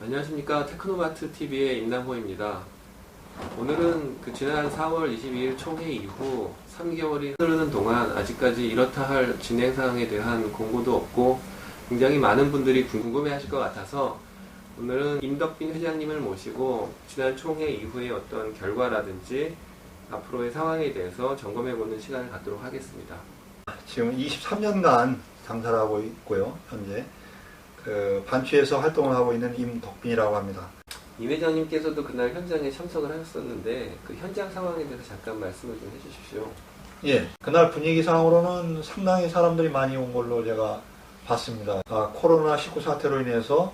안녕하십니까. 테크노마트 TV의 임남호입니다. 오늘은 지난 4월 22일 총회 이후 3개월이 흐르는 동안 아직까지 이렇다 할 진행 사항에 대한 공고도 없고 굉장히 많은 분들이 궁금해 하실 것 같아서 오늘은 임덕빈 회장님을 모시고 지난 총회 이후의 어떤 결과라든지 앞으로의 상황에 대해서 점검해보는 시간을 갖도록 하겠습니다. 지금 23년간 장사를 하고 있고요. 현재 반취에서 활동을 하고 있는 임덕빈이라고 합니다. 임 회장님께서도 그날 현장에 참석을 하셨었는데 그 현장 상황에 대해서 잠깐 말씀을 좀 해주십시오. 예, 그날 분위기상으로는 상당히 사람들이 많이 온 걸로 제가 봤습니다. 코로나19 사태로 인해서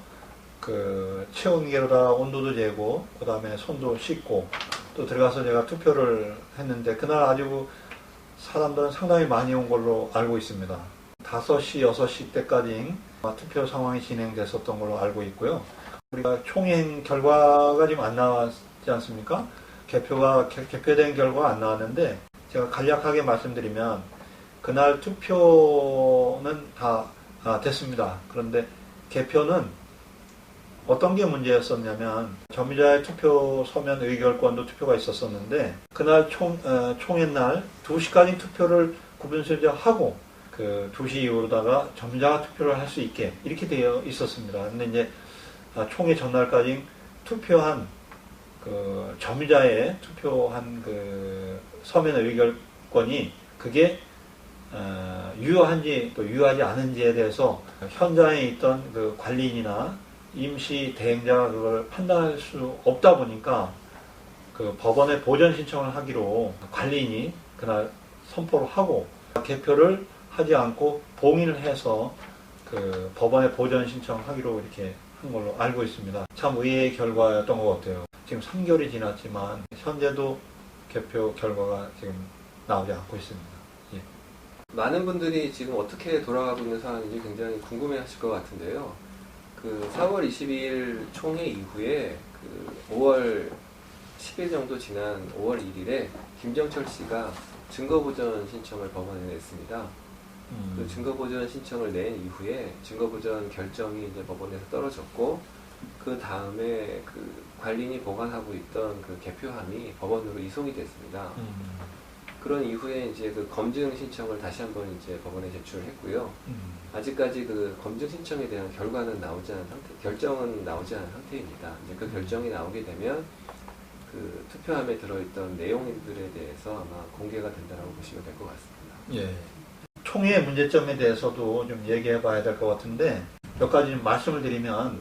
체온계로다 온도도 재고 그 다음에 손도 씻고 또 들어가서 제가 투표를 했는데 그날 아주 사람들은 상당히 많이 온 걸로 알고 있습니다. 5시, 6시 때까지 투표 상황이 진행됐었던 걸로 알고 있고요. 우리가 총행 결과가 지금 안 나왔지 않습니까? 개표된 결과가 안 나왔는데 제가 간략하게 말씀드리면 그날 투표는 다 됐습니다. 그런데 개표는 어떤 게 문제였었냐면 점유자의 투표 서면 의결권도 투표가 있었었는데 그날 총회 날 2시까지 투표를 구분수정하고 2시 이후로다가 점유자가 투표를 할 수 있게 이렇게 되어 있었습니다. 근데 이제 총회 전날까지 투표한 점유자의 투표한 서면 의결권이 그게 유효한지 또 유효하지 않은지에 대해서 현장에 있던 관리인이나 임시 대행자가 그걸 판단할 수 없다 보니까 법원에 보전 신청을 하기로 관리인이 그날 선포를 하고 개표를 하지 않고 봉인을 해서 법원에 보전 신청하기로 이렇게 한 걸로 알고 있습니다. 참 의외의 결과였던 것 같아요. 지금 3개월이 지났지만 현재도 개표 결과가 지금 나오지 않고 있습니다. 예. 많은 분들이 지금 어떻게 돌아가고 있는 상황인지 굉장히 궁금해 하실 것 같은데요. 4월 22일 총회 이후에 5월 10일 정도 지난 5월 1일에 김정철 씨가 증거보전 신청을 법원에 냈습니다. 그 증거보전 신청을 낸 이후에 증거보전 결정이 이제 법원에서 떨어졌고 그 다음에 관리인이 보관하고 있던 개표함이 법원으로 이송이 됐습니다. 그런 이후에 이제 검증 신청을 다시 한번 이제 법원에 제출했고요. 아직까지 검증 신청에 대한 결과는 나오지 않은 상태, 결정은 나오지 않은 상태입니다. 이제 그 결정이 나오게 되면 투표함에 들어있던 내용들에 대해서 아마 공개가 된다고 보시면 될 것 같습니다. 예. 총회 문제점에 대해서도 좀 얘기해 봐야 될 것 같은데 몇 가지 좀 말씀을 드리면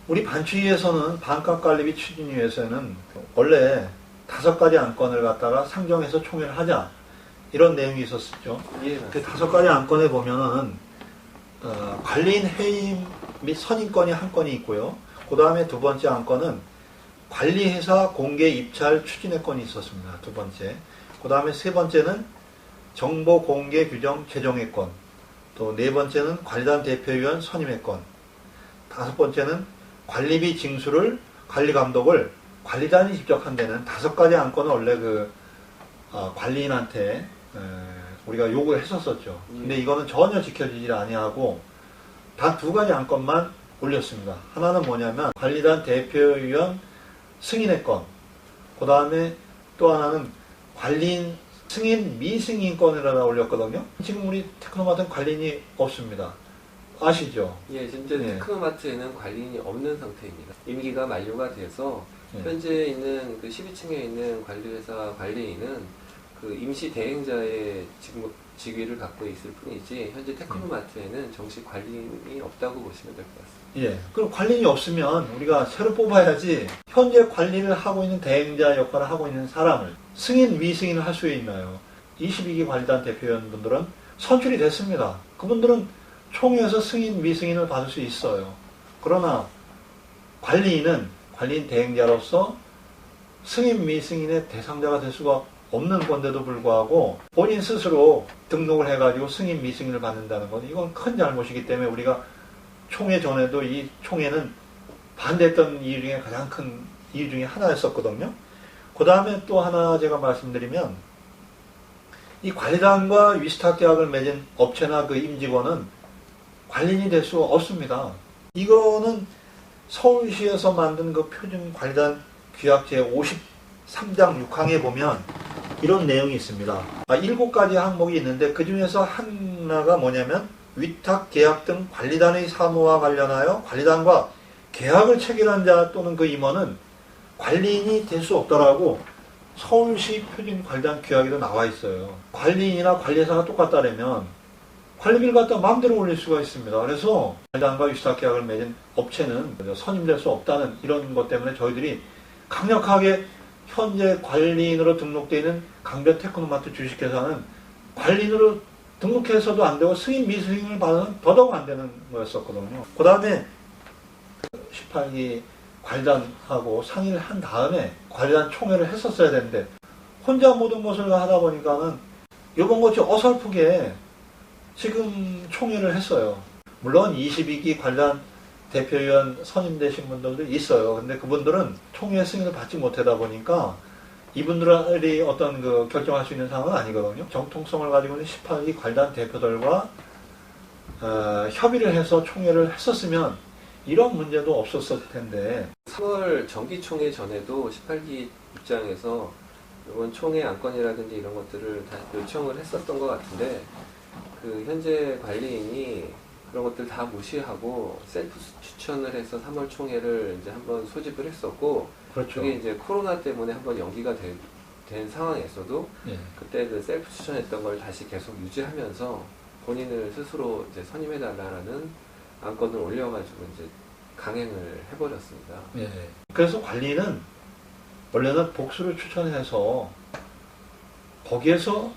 우리 반취위에서는 반값 관리비 추진위에서는 원래 5가지 안건을 갖다가 상정해서 총회를 하자 이런 내용이 있었죠. 그 5가지 안건에 보면은 관리인 해임 및 선임권이 한 건이 있고요. 그 다음에 두 번째 안건은 관리회사 공개 입찰 추진의 건이 있었습니다. 두 번째. 그 다음에 세 번째는 정보 공개 규정 제정의 건. 또 네 번째는 관리단 대표위원 선임의 건. 5번째는 관리비 징수를 관리감독을 관리단이 직접 한다는 5가지 안건을 원래 관리인한테 우리가 요구를 했었었죠. 근데 이거는 전혀 지켜지지 아니하고 단 2가지 안건만 올렸습니다. 하나는 뭐냐면 관리단 대표위원 승인의 건. 그 다음에 또 하나는 관리인 승인 미승인 건을 올렸거든요. 지금 우리 테크노마트는 관리인이 없습니다. 아시죠? 예, 현재 테크노마트에는 관리인이 없는 상태입니다. 임기가 만료가 돼서 현재 있는 12층에 있는 관리회사 관리인은 임시 대행자의 직위를 갖고 있을 뿐이지 현재 테크노마트에는 정식 관리인이 없다고 보시면 될 것 같습니다. 예. 그럼 관리인이 없으면 우리가 새로 뽑아야지 현재 관리를 하고 있는 대행자 역할을 하고 있는 사람을 승인, 미승인을 할 수 있나요? 22기 관리단 대표위원분들은 선출이 됐습니다. 그분들은 총회에서 승인, 미승인을 받을 수 있어요. 그러나 관리인은 관리인 대행자로서 승인, 미승인의 대상자가 될 수가 없는 건데도 불구하고 본인 스스로 등록을 해가지고 승인, 미승인을 받는다는 건 이건 큰 잘못이기 때문에 우리가 총회 전에도 이 총회는 반대했던 이유 중에 가장 큰 이유 중에 하나였었거든요. 그 다음에 또 하나 제가 말씀드리면 이 관리단과 위스탁 계약을 맺은 업체나 임직원은 관리인이 될 수 없습니다. 이거는 서울시에서 만든 그 표준관리단 규약 제53장 6항에 보면 이런 내용이 있습니다. 7가지 항목이 있는데 그 중에서 하나가 뭐냐면 위탁, 계약 등 관리단의 사무와 관련하여 관리단과 계약을 체결한 자 또는 그 임원은 관리인이 될 수 없다라고 서울시 표준관리단 규약에도 나와 있어요. 관리인이나 관리사가 똑같다면 관리비를 갖다 마음대로 올릴 수가 있습니다. 그래서 관리단과 위탁계약을 맺은 업체는 선임될 수 없다는 이런 것 때문에 저희들이 강력하게 현재 관리인으로 등록되어 있는 강변 테크노마트 주식회사는 관리인으로 등록해서도 안 되고 승인 미승인을 받으면 더더욱 안 되는 거였었거든요. 그 다음에 18기 관리단하고 상의를 한 다음에 관리단 총회를 했었어야 되는데 혼자 모든 것을 하다 보니까는 이번 것이 어설프게 지금 총회를 했어요. 물론 22기 관리단 대표위원 선임되신 분들도 있어요. 근데 그분들은 총회 승인을 받지 못하다 보니까 이분들이 어떤 그 결정할 수 있는 상황은 아니거든요. 정통성을 가지고 있는 18기 관리단 대표들과 협의를 해서 총회를 했었으면 이런 문제도 없었을 텐데 3월 정기총회 전에도 18기 입장에서 이번 총회 안건이라든지 이런 것들을 다 요청을 했었던 것 같은데 그 현재 관리인이 그런 것들 다 무시하고 셀프 추천을 해서 3월 총회를 이제 한번 소집을 했었고 그렇죠. 그게 이제 코로나 때문에 한번 연기가 된 상황에서도 예. 그때 그 셀프 추천했던 걸 다시 계속 유지하면서 본인을 스스로 이제 선임해달라는 안건을 올려가지고 이제 강행을 해버렸습니다. 예. 그래서 관리는 원래는 복수를 추천해서 거기에서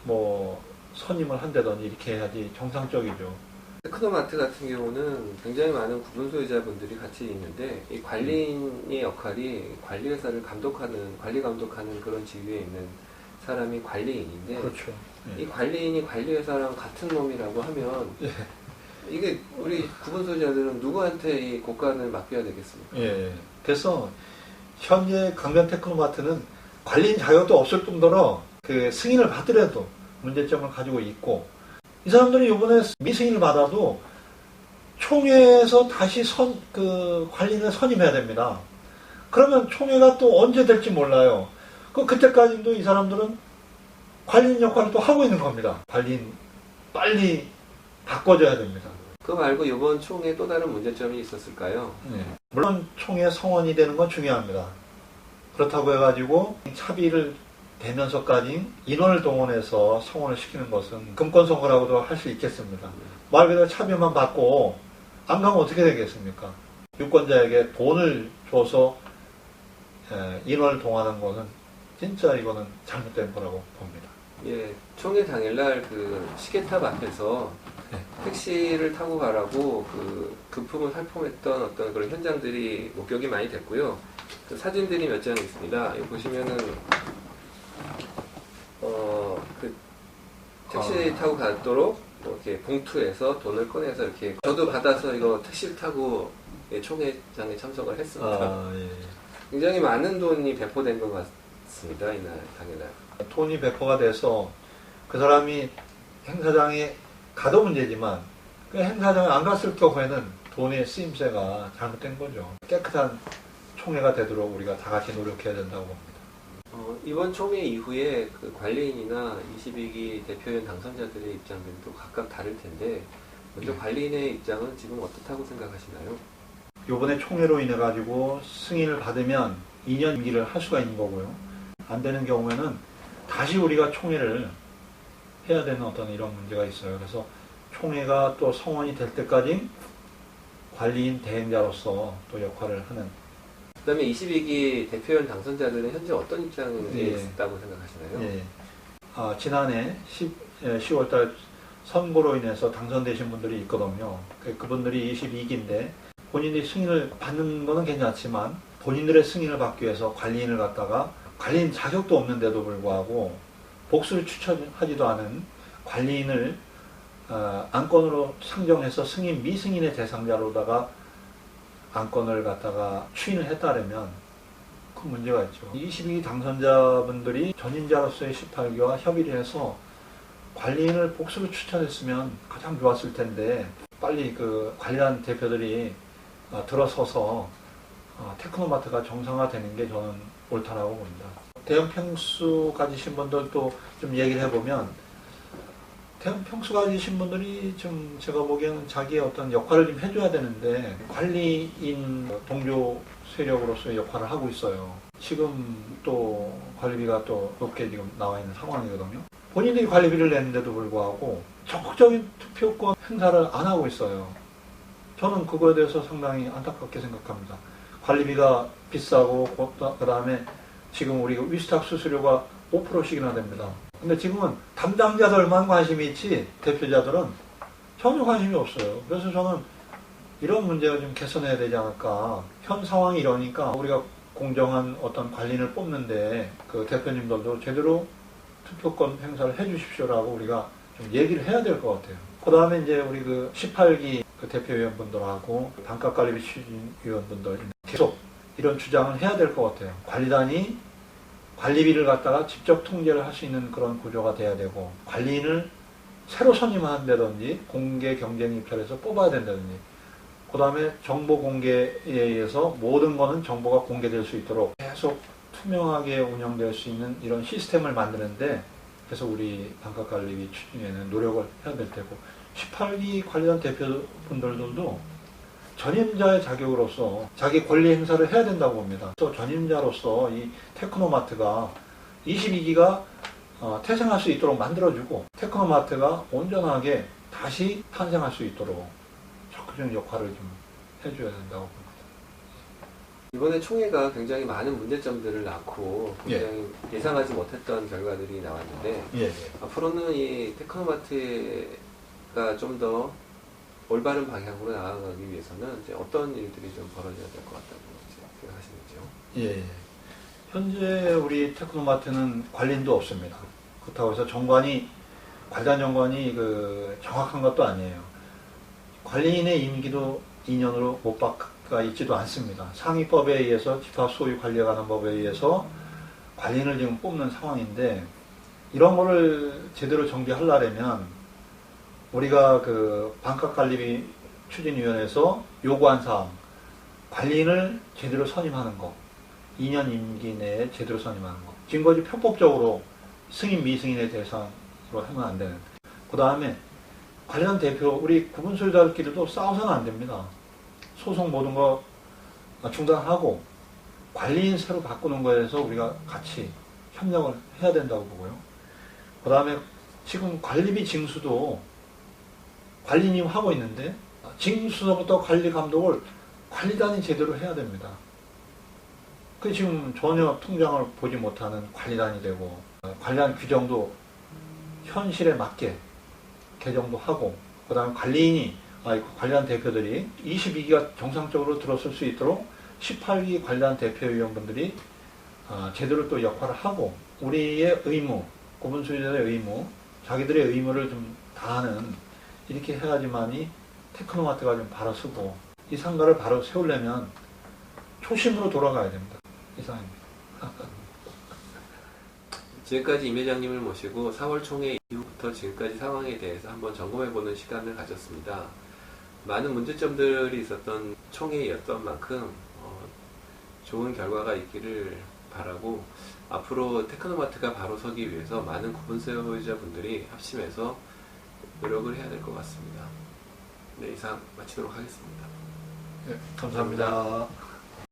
뭐 선임을 한다든지 이렇게 해야지 정상적이죠. 테크노마트 같은 경우는 굉장히 많은 구분 소유자분들이 같이 있는데 이 관리인의 역할이 관리회사를 관리 감독하는 그런 지위에 있는 사람이 관리인인데 그렇죠. 예. 이 관리인이 관리회사랑 같은 놈이라고 하면 예. 이게 우리 구분 소유자들은 누구한테 이 고간을 맡겨야 되겠습니까? 예. 그래서 현재 강변 테크노마트는 관리인 자격도 없을 뿐더러 그 승인을 받더라도 문제점을 가지고 있고 이 사람들이 이번에 미승인을 받아도 총회에서 다시 관리인을 선임해야 됩니다. 그러면 총회가 또 언제 될지 몰라요. 그때까지도 이 사람들은 관리인 역할을 또 하고 있는 겁니다. 관리인 빨리 바꿔줘야 됩니다. 그거 말고 이번 총회에 또 다른 문제점이 있었을까요? 네. 물론 총회 성원이 되는 건 중요합니다. 그렇다고 해가지고 차비를 대면서까지 인원을 동원해서 성원을 시키는 것은 금권선거라고도 할 수 있겠습니다. 말 그대로 차비만 받고 안 가면 어떻게 되겠습니까? 유권자에게 돈을 줘서 인원을 동원하는 것은 진짜 이거는 잘못된 거라고 봅니다. 예, 총회 당일날 그 시계탑 앞에서 네. 택시를 타고 가라고 그 금품을 살포했던 어떤 그런 현장들이 목격이 많이 됐고요. 그 사진들이 몇 장 있습니다. 여기 보시면은 그 택시 타고 가도록 뭐 이렇게 봉투에서 돈을 꺼내서 이렇게 저도 받아서 이거 택시를 타고 총회장에 참석을 했습니다. 예. 굉장히 많은 돈이 배포된 것 같습니다. 이날 당일날. 돈이 배포가 돼서 그 사람이 행사장에 가도 문제지만 그 행사장에 안 갔을 경우에는 돈의 쓰임새가 잘못된 거죠. 깨끗한 총회가 되도록 우리가 다 같이 노력해야 된다고 봅니다. 이번 총회 이후에 그 관리인이나 22기 대표위원 당선자들의 입장들도 각각 다를 텐데 먼저 관리인의 입장은 지금 어떻다고 생각하시나요? 이번에 총회로 인해 가지고 승인을 받으면 2년 임기를 할 수가 있는 거고요. 안 되는 경우에는 다시 우리가 총회를 해야 되는 어떤 이런 문제가 있어요. 그래서 총회가 또 성원이 될 때까지 관리인 대행자로서 또 역할을 하는. 그 다음에 22기 대표위원 당선자들은 현재 어떤 입장에 예. 있다고 생각하시나요? 예. 지난해 10월달 선거로 인해서 당선되신 분들이 있거든요. 그분들이 22기인데 본인이 승인을 받는 거는 괜찮지만 본인들의 승인을 받기 위해서 관리인을 갖다가 관리인 자격도 없는데도 불구하고 복수를 추천하지도 않은 관리인을 안건으로 상정해서 승인 미승인의 대상자로다가 안건을 갖다가 추인을 했다면 큰 문제가 있죠. 22기 당선자분들이 전임자로서의 18기와 협의를 해서 관리인을 복수로 추천했으면 가장 좋았을 텐데 빨리 그 관리단 대표들이 들어서서 테크노마트가 정상화되는 게 저는 옳다라고 봅니다. 대형 평수 가지신 분들도 좀 얘기를 해보면 대형 평수 가지신 분들이 좀 제가 보기에는 자기의 어떤 역할을 좀 해줘야 되는데 관리인 동조 세력으로서의 역할을 하고 있어요. 지금 또 관리비가 또 높게 지금 나와 있는 상황이거든요. 본인들이 관리비를 내는데도 불구하고 적극적인 투표권 행사를 안 하고 있어요. 저는 그거에 대해서 상당히 안타깝게 생각합니다. 관리비가 비싸고 그 다음에 지금 우리 위스탁 수수료가 5%씩이나 됩니다. 근데 지금은 담당자들만 관심이 있지 대표자들은 전혀 관심이 없어요. 그래서 저는 이런 문제가 좀 개선해야 되지 않을까. 현 상황이 이러니까 우리가 공정한 어떤 관리인을 뽑는데 그 대표님들도 제대로 투표권 행사를 해 주십시오라고 우리가 좀 얘기를 해야 될 것 같아요. 그 다음에 이제 우리 그 18기 그 대표위원분들하고 반값관리비 추진위원분들 계속 이런 주장을 해야 될 것 같아요. 관리단이 관리비를 갖다가 직접 통제를 할 수 있는 그런 구조가 돼야 되고 관리인을 새로 선임한다든지 공개 경쟁 입찰해서 뽑아야 된다든지 그 다음에 정보 공개에 의해서 모든 거는 정보가 공개될 수 있도록 계속 투명하게 운영될 수 있는 이런 시스템을 만드는데 그래서 우리 반값관리비 추진에는 노력을 해야 될 테고 18기 관리단 대표분들도 전임자의 자격으로서 자기 권리 행사를 해야 된다고 봅니다. 또 전임자로서 이 테크노마트가 22기가 태생할 수 있도록 만들어주고 테크노마트가 온전하게 다시 탄생할 수 있도록 적극적인 역할을 좀 해줘야 된다고 봅니다. 이번에 총회가 굉장히 많은 문제점들을 낳고 굉장히 예상하지 못했던 결과들이 나왔는데 앞으로는 이 테크노마트가 좀 더 올바른 방향으로 나아가기 위해서는 이제 어떤 일들이 좀 벌어져야 될 것 같다고 생각하시는지요? 현재 우리 테크노마트는 관리인도 없습니다. 그렇다고 해서 관리단 정관이 그 정확한 것도 아니에요. 관리인의 임기도 2년으로 못 바가 있지도 않습니다. 상위법에 의해서 집합 소유 관리에 관한 법에 의해서 관리인을 지금 뽑는 상황인데 이런 거를 제대로 정비하려면 우리가 그 반값관리비 추진위원회에서 요구한 사항, 관리인을 제대로 선임하는 거, 2년 임기 내에 제대로 선임하는 거. 지금까지 편법적으로 승인 미승인의 대상으로 하면 안 되는. 그 다음에 관련 대표, 우리 구분 소유자들끼리도 싸워서는 안 됩니다. 소송 모든 거 중단하고 관리인 새로 바꾸는 거에서 우리가 같이 협력을 해야 된다고 보고요. 그 다음에 지금 관리비 징수도 관리인이 하고 있는데 징수서부터 관리 감독을 관리단이 제대로 해야 됩니다. 그 지금 전혀 통장을 보지 못하는 관리단이 되고 관리단 규정도 현실에 맞게 개정도 하고 그 다음에 관리단 대표들이 22기가 정상적으로 들어설 수 있도록 18기 관리단 대표위원분들이 제대로 또 역할을 하고 우리의 의무, 구분소유자의 의무, 자기들의 의무를 좀 다하는 이렇게 해야지만이 테크노마트가 좀 바로 서고 이 상가를 바로 세우려면 초심으로 돌아가야 됩니다. 이상입니다. 지금까지 임 회장님을 모시고 4월 총회 이후부터 지금까지 상황에 대해서 한번 점검해보는 시간을 가졌습니다. 많은 문제점들이 있었던 총회였던 만큼 좋은 결과가 있기를 바라고 앞으로 테크노마트가 바로 서기 위해서 많은 구분소유자분들이 합심해서 노력을 해야 될 것 같습니다. 네, 이상 마치도록 하겠습니다. 감사합니다.